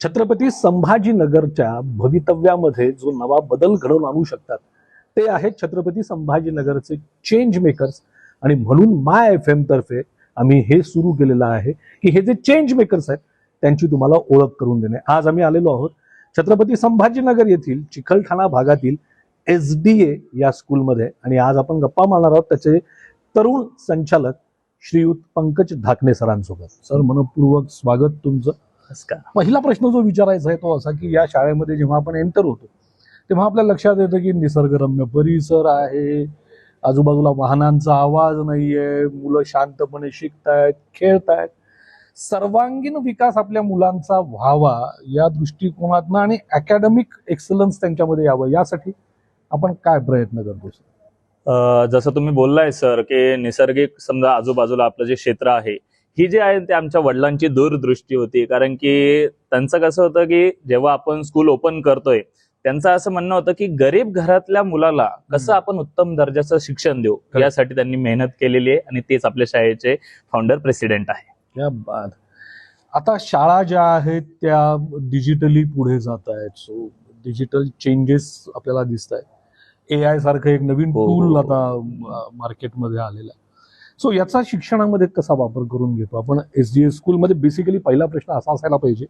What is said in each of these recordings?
छत्रपती संभाजीनगरच्या भवितव्यामध्ये जो नवा बदल घडवून आणू शकतात ते आहेत छत्रपती संभाजीनगरचे चेंज मेकर्स. आणि म्हणून माय FM तर्फे आम्ही हे सुरू केलेलं आहे की हे जे चेंज मेकर्स आहेत त्यांची तुम्हाला ओळख करून देणे. आज आम्ही आलेलो आहोत छत्रपती संभाजीनगर येथील चिखलठाणा भागातील SDA या स्कूलमध्ये आणि आज आपण गप्पा मारणार आहोत त्याचे तरुण संचालक श्रीयुत पंकज ढाकणे सरांसोबत. सर, मनपूर्वक स्वागत तुमचं. पहिला प्रश्न जो विचारायचा आहे तो असा की या शाळेमध्ये जेव्हा आपण एंटर होतो तेव्हा आपल्या लक्षात येतं की निसर्गरम्य परिसर आहे, आजूबाजूला वाहनांचा आवाज नाहीये, मुलं शांतपणे शिकतायत, खेळतायत. सर्वांगीण विकास आपल्या मुलांचा व्हावा या दृष्टिकोनातनं आणि अकॅडमिक एक्सलन्स त्यांच्यामध्ये यावं यासाठी आपण काय प्रयत्न करतो सर? जसं तुम्ही बोललाय सर की निसर्गिक समजा आजूबाजूला आपलं जे क्षेत्र आहे ही जे आहे ते आमच्या वडिलांची दूरदृष्टी होती. कारण की त्यांचं कसं होतं की जेव्हा आपण स्कूल ओपन करतोय त्यांचं असं म्हणणं होतं की गरीब घरातल्या मुलाला कसं आपण उत्तम दर्जाचं शिक्षण देऊ यासाठी त्यांनी मेहनत केलेली आहे आणि तेच आपल्या शाळेचे फाउंडर प्रेसिडेंट आहे. क्या बात. आता शाळा ज्या आहेत त्या डिजिटली पुढे जात आहेत. सो डिजिटल चेंजेस आपल्याला दिसत आहेत. AI सारखं एक नवीन टूल आता मार्केटमध्ये आलेलं आहे. सो याचा शिक्षणामध्ये कसा वापर करून घेतो आपण SDA स्कूलमध्ये? बेसिकली पहिला प्रश्न असा असायला पाहिजे,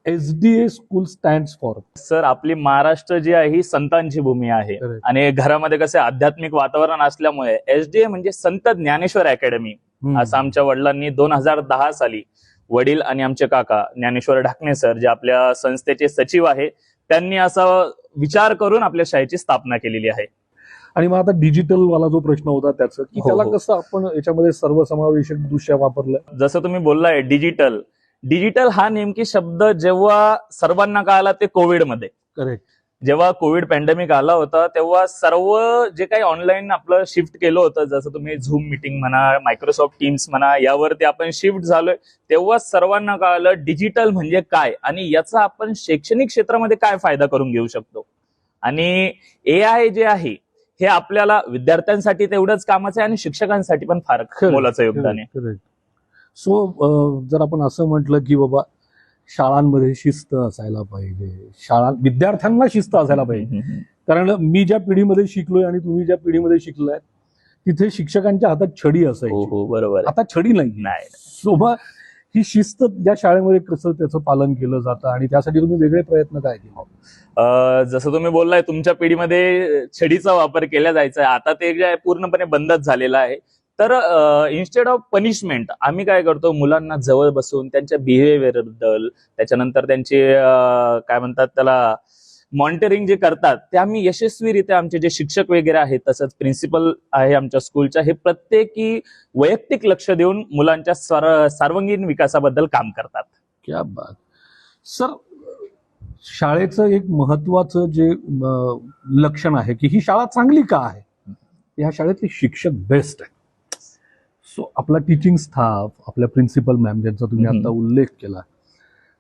SDA school stands for? Sir, आपली महाराष्ट्र जी आहे ही संतांची भूमी आहे आणि घरामध्ये कसं आध्यात्मिक वातावरण असल्यामुळे SDA म्हणजे संत ज्ञानेश्वर अकॅडमी असं आमच्या वडिलांनी 2010 साली वडील आणि आमचे काका ज्ञानेश्वर ढाकणे सर जे आपल्या संस्थेचे सचिव आहे त्यांनी असा विचार करून आपल्या शाळेची स्थापना केलेली आहे. आणि मग आता डिजिटल वाला जो प्रश्न होता त्याचं की त्याला कसं आपण याच्यामध्ये सर्वसमावेशक दृष्ट्या वापरलं? जसं तुम्ही बोललाय डिजिटल हा नेमकी शब्द जेव्हा सर्वांना कळाला ते कोविडमध्ये. करेक्ट. जेव्हा कोविड पॅन्डेमिक आला होता तेव्हा सर्व जे काही ऑनलाईन आपलं शिफ्ट केलं होतं, जसं तुम्ही झूम मीटिंग म्हणा, मायक्रोसॉफ्ट टीम्स म्हणा, यावरती आपण शिफ्ट झालोय, तेव्हा सर्वांना कळालं डिजिटल म्हणजे काय आणि याचा आपण शैक्षणिक क्षेत्रामध्ये काय फायदा करून घेऊ शकतो. आणि AI जे आहे हे आपल्याला विद्यार्थ्यांसाठी तेवढंच कामाचं आहे आणि शिक्षकांसाठी पण फार मोलाचं योगदान आहे. सो जर आपण असं म्हटलं की बाबा शाळांमध्ये शिस्त असायला पाहिजे, विद्यार्थ्यांना शिस्त असायला पाहिजे, कारण मी ज्या पिढीमध्ये शिकलोय आणि तुम्ही ज्या पिढीमध्ये शिकलाय तिथे शिक्षकांच्या हातात छडी असायची. बरोबर. आता छडी नाही. सो मग ही शिस्त या शाळेमध्ये कसं त्याचं पालन केलं जातं आणि त्यासाठी तुम्ही वेगळे प्रयत्न काय केले? जसं तुम्ही बोललाय तुमच्या पिढीमध्ये छडीचा वापर केला जायचा, आता ते जे पूर्णपणे बंदच झालेला आहे. तर इन्स्टेड ऑफ पनिशमेंट आम्ही काय करतो, मुलांना जवळ बसून त्यांच्या बिहेवियर बद्दल, त्याच्यानंतर त्यांचे काय म्हणतात त्याला मॉनिटरिंग जे करतात ते आम्ही यशस्वीरित्या आमचे जे शिक्षक वगैरे आहेत तसंच प्रिन्सिपल आहे आमच्या स्कूलच्या हे प्रत्येकी वैयक्तिक लक्ष देऊन मुलांच्या सर्वांगीण विकासाबद्दल काम करतात. क्या बात. सर, शाळेचं एक महत्वाचं जे लक्षण आहे की ही शाळा चांगली का आहे, या शाळेतले शिक्षक बेस्ट आहे. सो आपला टीचिंग स्टाफ, आपल्या प्रिन्सिपल मॅम ज्यांचा तुम्ही आता उल्लेख केला,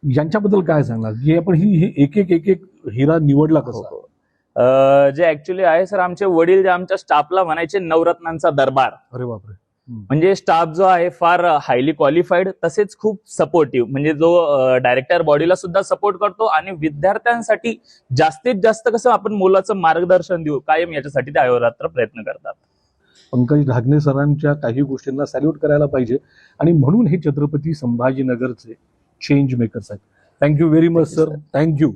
यांच्याबद्दल काय सांगणार की आपण ही एक एक हिरा निवडला कसा? जे ऍक्च्युली आहे सर, आमचे वडील जे आमच्या स्टाफला म्हणायचे नवरत्नांचा दरबार. अरे बापरे. म्हणजे स्टाफ जो आहे फार हायली क्वालिफाईड, तसेच खूप सपोर्टिव्ह, म्हणजे जो डायरेक्टर बॉडीला सुद्धा सपोर्ट करतो आणि विद्यार्थ्यांसाठी जास्तीत जास्त कसं आपण मुलाचं मार्गदर्शन देऊ कायम याच्यासाठी ते अहोरात्र प्रयत्न करतात. पंकज ढाकणे सरांच्या काही गोष्टींना सॅल्यूट करायला पाहिजे आणि म्हणून हे छत्रपती संभाजीनगरचे चेंज मेकर्स आहेत. Thank you very much sir. Thank you.